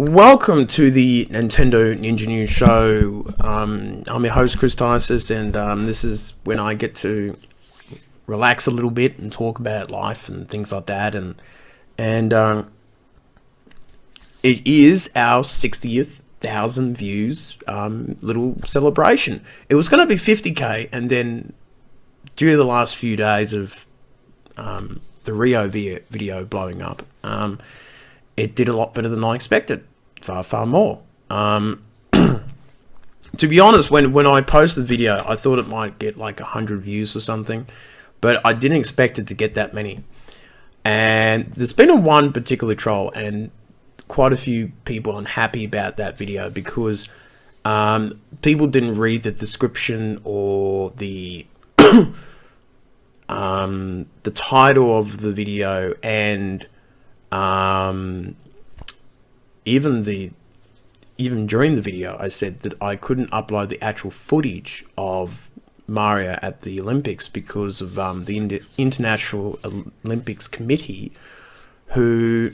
Welcome to the Nintendo Ninja News Show. I'm your host, Chris Tysis, and this is when I get to relax a little bit and talk about life and things like that. And it is our 60th thousand views little celebration. It was going to be 50k, and then due to the last few days of the Rio video blowing up, it did a lot better than I expected. Far more. To be honest, when I posted the video, I thought it might get like 100 views or something, but I didn't expect it to get that many. And there's been one particular troll, and quite a few people unhappy about that video because people didn't read the description or the the title of the video, and even during the video, I said that I couldn't upload the actual footage of Mario at the Olympics because of the International Olympics Committee, who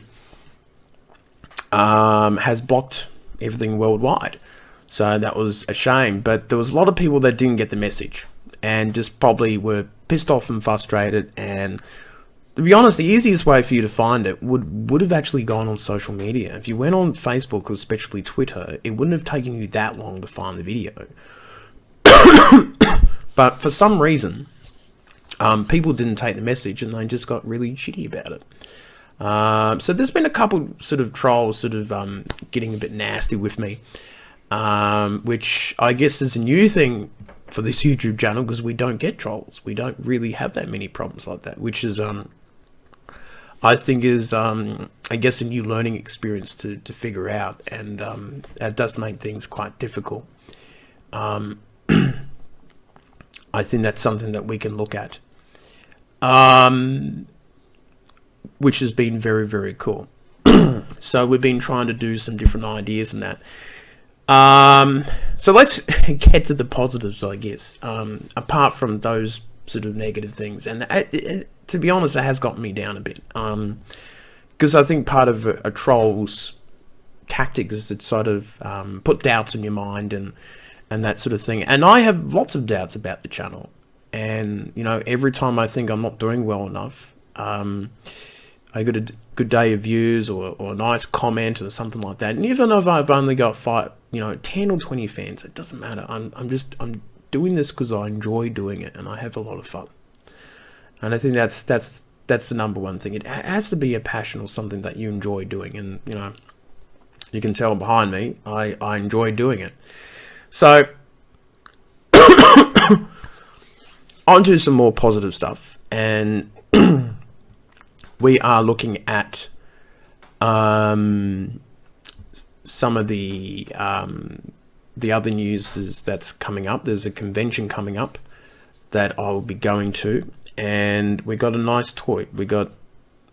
has blocked everything worldwide. So that was a shame. But there was a lot of people that didn't get the message and just probably were pissed off and frustrated. And to be honest, the easiest way for you to find it would have actually gone on social media. If you went on Facebook or especially Twitter, it wouldn't have taken you that long to find the video. But for some reason, people didn't take the message and they just got really shitty about it. So there's been a couple sort of trolls sort of getting a bit nasty with me, which I guess is a new thing for this YouTube channel because we don't get trolls. We don't really have that many problems like that, which is I think is I guess a new learning experience to figure out, and that does make things quite difficult. I think that's something that we can look at, which has been very, very cool. So we've been trying to do some different ideas in that. So let's get to the positives, I guess, apart from those sort of negative things. And to be honest, it has gotten me down a bit, because I think part of a troll's tactics is to sort of put doubts in your mind and that sort of thing. And I have lots of doubts about the channel, and you know, every time I think I'm not doing well enough, I got a good day of views or a nice comment or something like that, and even if I've only got 10 or 20 fans, it doesn't matter. I'm doing this because I enjoy doing it and I have a lot of fun. And I think that's the number one thing. It has to be a passion or something that you enjoy doing, and you know, you can tell behind me, I enjoy doing it. So on to some more positive stuff, and we are looking at some of the other news that's coming up. There's a convention coming up that I will be going to, and we got a nice toy. We got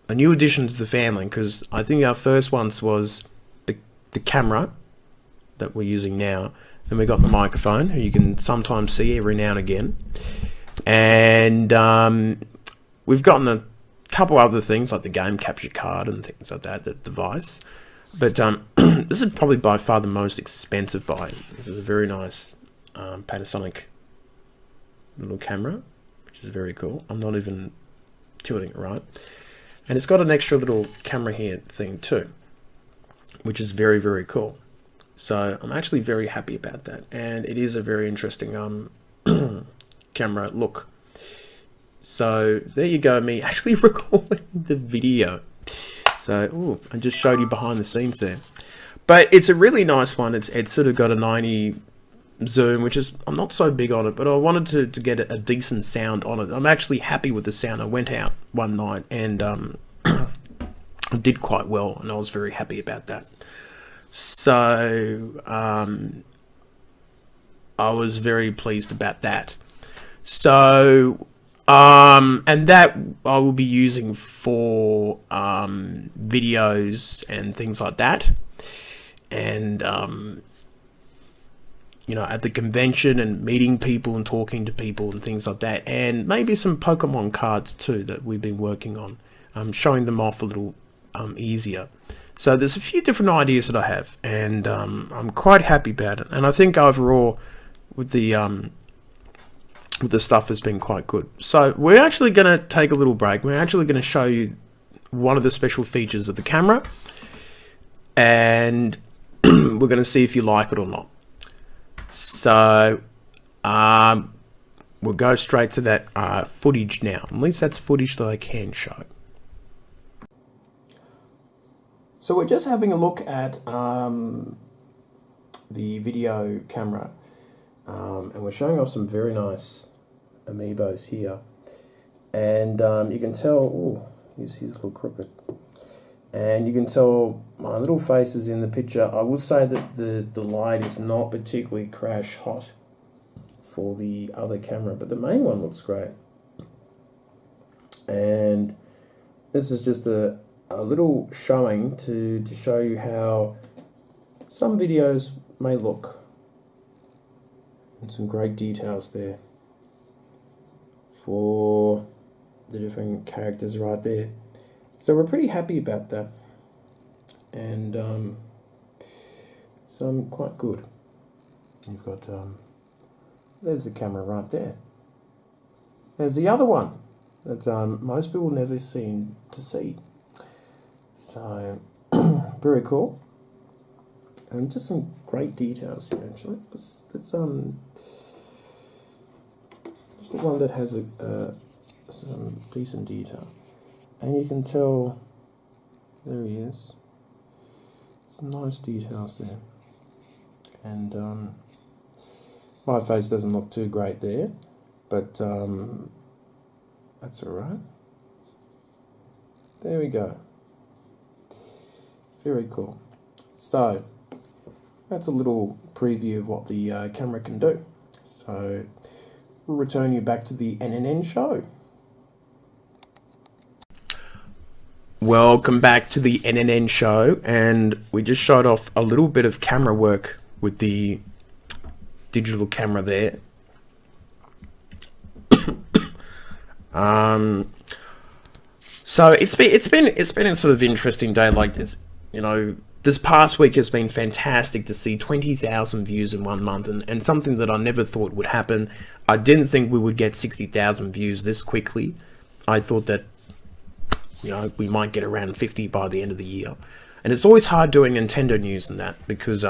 a new addition to the family, because I think our first ones was the camera that we're using now, and we got the microphone, who you can sometimes see every now and again, and we've gotten a couple other things like the game capture card and things like that, the device. But this is probably by far the most expensive buy. This is a very nice Panasonic little camera, which is very cool. I'm not even tilting it right. And it's got an extra little camera here thing too, which is very, very cool. So I'm actually very happy about that. And it is a very interesting camera look. So there you go, me actually recording the video. So, I just showed you behind the scenes there. But it's a really nice one. It's sort of got a 90 zoom, which is, I'm not so big on it, but I wanted to get a decent sound on it. I'm actually happy with the sound. I went out one night and I did quite well, and I was very happy about that. So, I was very pleased about that. So, and that I will be using for videos and things like that, and you know, at the convention and meeting people and talking to people and things like that, and maybe some Pokemon cards too that we've been working on, showing them off a little easier. So there's a few different ideas that I have, and I'm quite happy about it. And I think overall, with the stuff has been quite good. So we're actually going to take a little break. We're actually going to show you one of the special features of the camera, and we're going to see if you like it or not. So we'll go straight to that footage now. At least that's footage that I can show. So we're just having a look at the video camera, and we're showing off some very nice amiibos here. And you can tell, oh, he's a little crooked. And you can tell my little face is in the picture. I will say that the light is not particularly crash hot for the other camera, but the main one looks great. And this is just a little showing to show you how some videos may look. And some great details there for the different characters right there. So we're pretty happy about that, and so I'm quite good. You've got there's the camera right there. There's the other one that most people never seem to see. So very cool, and just some great details here. Actually, it's the one that has some decent detail. And you can tell, there he is, some nice details there. And my face doesn't look too great there, but that's alright. There we go. Very cool. So, that's a little preview of what the camera can do. So, we'll return you back to the NNN show. Welcome back to the NNN show, and we just showed off a little bit of camera work with the digital camera there. So it's been a sort of interesting day like this. You know, this past week has been fantastic to see 20,000 views in 1 month, and something that I never thought would happen. I didn't think we would get 60,000 views this quickly. I thought that, you know, we might get around 50 by the end of the year. And it's always hard doing Nintendo news and that, because,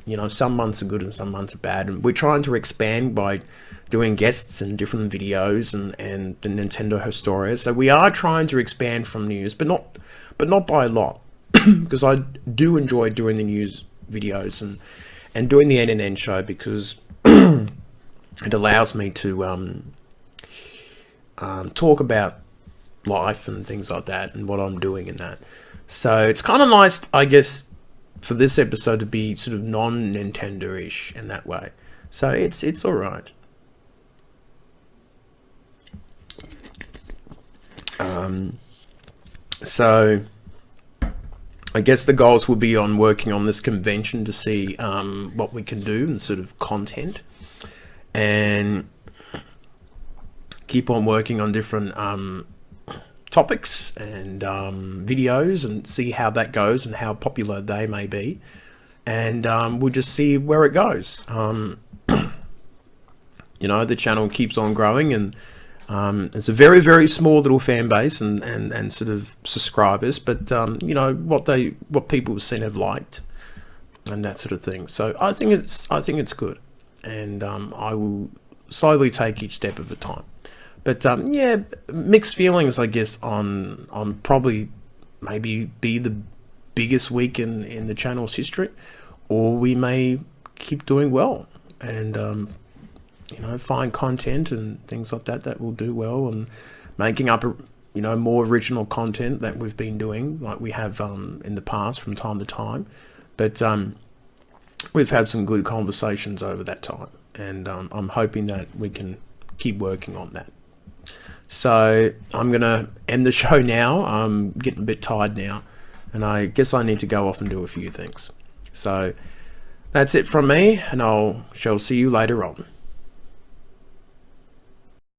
you know, some months are good and some months are bad. And we're trying to expand by doing guests and different videos and the Nintendo Historia. So we are trying to expand from news, but not by a lot, because I do enjoy doing the news videos and doing the NNN show, because it allows me to talk about life and things like that and what I'm doing in that. So it's kind of nice, I guess, for this episode to be sort of non-Nintendo-ish in that way. So it's all right. So I guess the goals will be on working on this convention to see what we can do and sort of content, and keep on working on different topics and videos, and see how that goes and how popular they may be, and we'll just see where it goes. You know, the channel keeps on growing, and it's a very, very small little fan base and sort of subscribers, but you know, what people have seen have liked and that sort of thing. So I think it's good, and I will slowly take each step of the time. But yeah, mixed feelings, I guess, on probably maybe be the biggest week in the channel's history, or we may keep doing well and you know, find content and things like that will do well, and making up you know, more original content that we've been doing like we have in the past from time to time. But we've had some good conversations over that time, and I'm hoping that we can keep working on that. So I'm gonna end the show now. I'm getting a bit tired now, and I guess I need to go off and do a few things. So that's it from me, and shall see you later on.